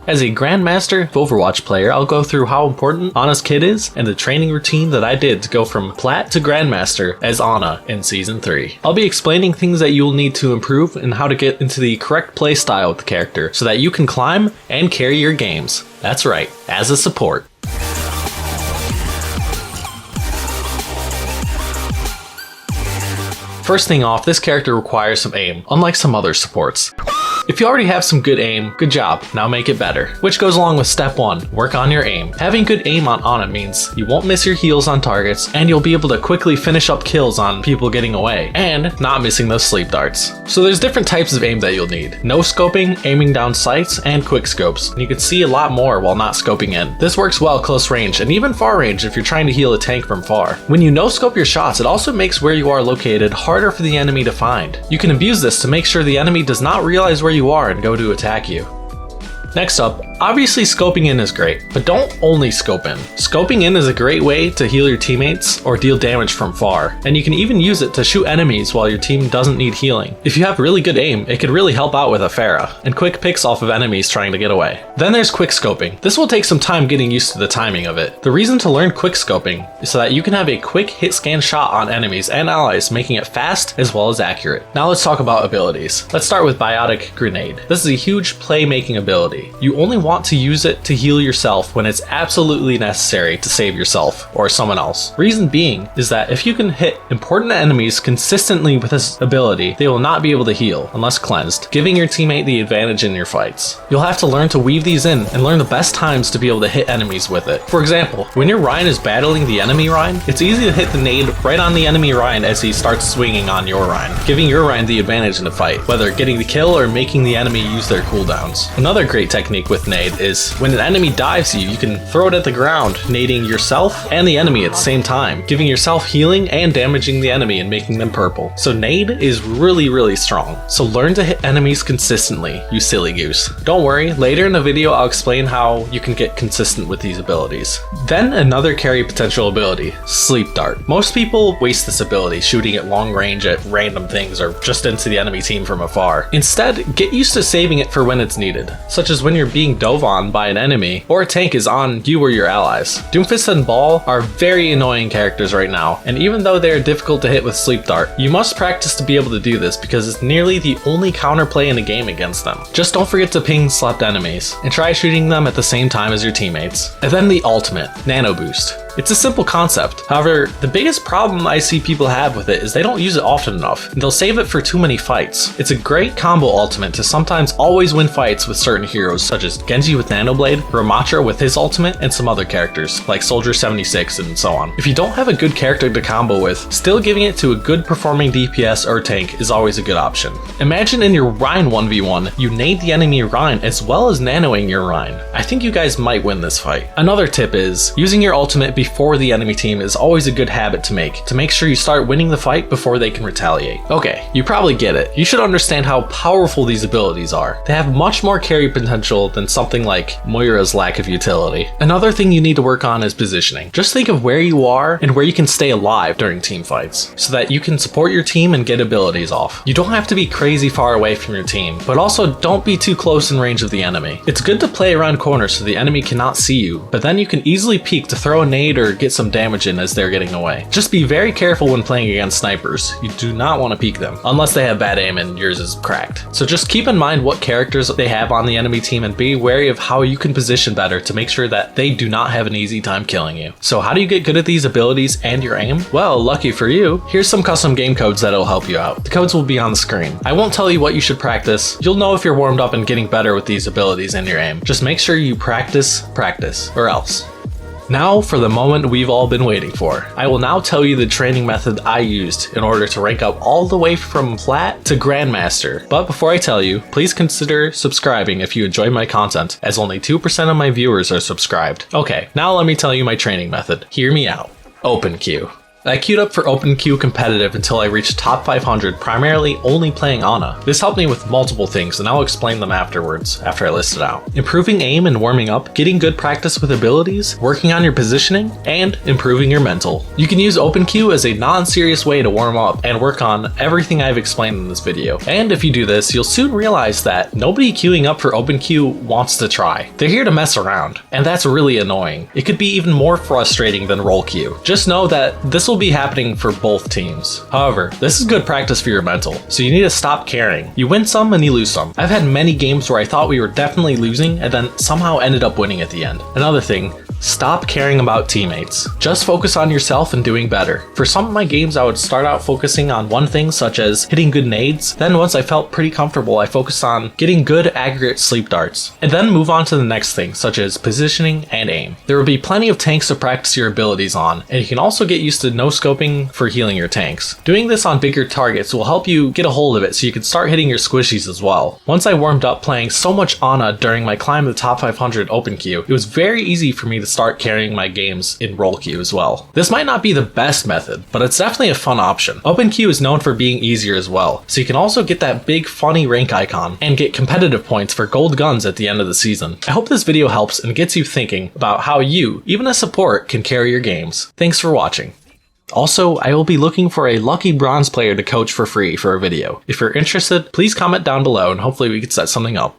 As a Grandmaster Overwatch player, I'll go through how important Ana's kit is and the training routine that I did to go from plat to Grandmaster as Ana in Season 3. I'll be explaining things that you'll need to improve and how to get into the correct playstyle with the character so that you can climb and carry your games. That's right, as a support. First thing off, this character requires some aim, unlike some other supports. If you already have some good aim, good job, now make it better. Which goes along with step 1, work on your aim. Having good aim on Ana means you won't miss your heals on targets, and you'll be able to quickly finish up kills on people getting away, and not missing those sleep darts. So there's different types of aim that you'll need. No scoping, aiming down sights, and quick scopes. You can see a lot more while not scoping in. This works well close range, and even far range if you're trying to heal a tank from far. When you no scope your shots, it also makes where you are located harder for the enemy to find. You can abuse this to make sure the enemy does not realize where you are and go to attack you. Next up, obviously scoping in is great, but don't only scope in. Scoping in is a great way to heal your teammates or deal damage from far, and you can even use it to shoot enemies while your team doesn't need healing. If you have really good aim, it could really help out with a Pharah, and quick picks off of enemies trying to get away. Then there's quick scoping. This will take some time getting used to the timing of it. The reason to learn quick scoping is so that you can have a quick hit scan shot on enemies and allies, making it fast as well as accurate. Now let's talk about abilities. Let's start with Biotic Grenade. This is a huge play-making ability. You only want to use it to heal yourself when it's absolutely necessary to save yourself or someone else. Reason being is that if you can hit important enemies consistently with this ability, they will not be able to heal unless cleansed, giving your teammate the advantage in your fights. You'll have to learn to weave these in and learn the best times to be able to hit enemies with it. For example, when your Ryan is battling the enemy Ryan, it's easy to hit the nade right on the enemy Ryan as he starts swinging on your Ryan, giving your Ryan the advantage in the fight, whether getting the kill or making the enemy use their cooldowns. Another great technique with nade is when an enemy dives you can throw it at the ground, nading yourself and the enemy at the same time, giving yourself healing and damaging the enemy and making them purple. So nade is really strong. So learn to hit enemies consistently, you silly goose. Don't worry, later in the video I'll explain how you can get consistent with these abilities. Then another carry potential ability, Sleep Dart. Most people waste this ability shooting at long range at random things or just into the enemy team from afar. Instead, get used to saving it for when it's needed, such as when you're being dove on by an enemy or a tank is on you or your allies. Doomfist and Ball are very annoying characters right now, and even though they are difficult to hit with Sleep Dart, you must practice to be able to do this because it's nearly the only counterplay in the game against them. Just don't forget to ping slept enemies and try shooting them at the same time as your teammates. And then the ultimate, Nano Boost. It's a simple concept. However, the biggest problem I see people have with it is they don't use it often enough, and they'll save it for too many fights. It's a great combo ultimate to sometimes always win fights with certain heroes such as Genji with Nanoblade, Ramattra with his ultimate, and some other characters like Soldier 76 and so on. If you don't have a good character to combo with, still giving it to a good performing DPS or tank is always a good option. Imagine in your Rhine 1v1, you nade the enemy Rhine as well as nanoing your Rhine. I think you guys might win this fight. Another tip is, using your ultimate before the enemy team is always a good habit to make sure you start winning the fight before they can retaliate. Okay, you probably get it. You should understand how powerful these abilities are. They have much more carry potential than something like Moira's lack of utility. Another thing you need to work on is positioning. Just think of where you are and where you can stay alive during team fights, so that you can support your team and get abilities off. You don't have to be crazy far away from your team, but also don't be too close in range of the enemy. It's good to play around corners so the enemy cannot see you, but then you can easily peek to throw a nade or get some damage in as they're getting away. Just be very careful when playing against snipers. You do not want to peek them, unless they have bad aim and yours is cracked. So just keep in mind what characters they have on the enemy team and be wary of how you can position better to make sure that they do not have an easy time killing you. So how do you get good at these abilities and your aim? Well, lucky for you, here's some custom game codes that'll help you out. The codes will be on the screen. I won't tell you what you should practice. You'll know if you're warmed up and getting better with these abilities and your aim. Just make sure you practice, or else. Now for the moment we've all been waiting for. I will now tell you the training method I used in order to rank up all the way from plat to Grandmaster. But before I tell you, please consider subscribing if you enjoy my content, as only 2% of my viewers are subscribed. Okay, now let me tell you my training method. Hear me out. Open queue. I queued up for Open Queue competitive until I reached top 500, primarily only playing Ana. This helped me with multiple things, and I'll explain them afterwards, after I list it out. Improving aim and warming up, getting good practice with abilities, working on your positioning, and improving your mental. You can use Open Queue as a non-serious way to warm up and work on everything I've explained in this video. And if you do this, you'll soon realize that nobody queuing up for Open Queue wants to try. They're here to mess around, and that's really annoying. It could be even more frustrating than role queue. Just know that this will be happening for both teams. However, this is good practice for your mental, so you need to stop caring. You win some and you lose some. I've had many games where I thought we were definitely losing and then somehow ended up winning at the end. Another thing, stop caring about teammates. Just focus on yourself and doing better. For some of my games, I would start out focusing on one thing, such as hitting good nades. Then once I felt pretty comfortable, I focused on getting good accurate sleep darts, and then move on to the next thing, such as positioning and aim. There will be plenty of tanks to practice your abilities on, and you can also get used to no-scoping for healing your tanks. Doing this on bigger targets will help you get a hold of it so you can start hitting your squishies as well. Once I warmed up playing so much Ana during my climb to the top 500 Open Queue, it was very easy for me to start carrying my games in role queue as well. This might not be the best method, but it's definitely a fun option. Open queue is known for being easier as well, so you can also get that big funny rank icon and get competitive points for gold guns at the end of the season. I hope this video helps and gets you thinking about how you, even as support, can carry your games. Thanks for watching. Also, I will be looking for a lucky bronze player to coach for free for a video. If you're interested, please comment down below and hopefully we can set something up.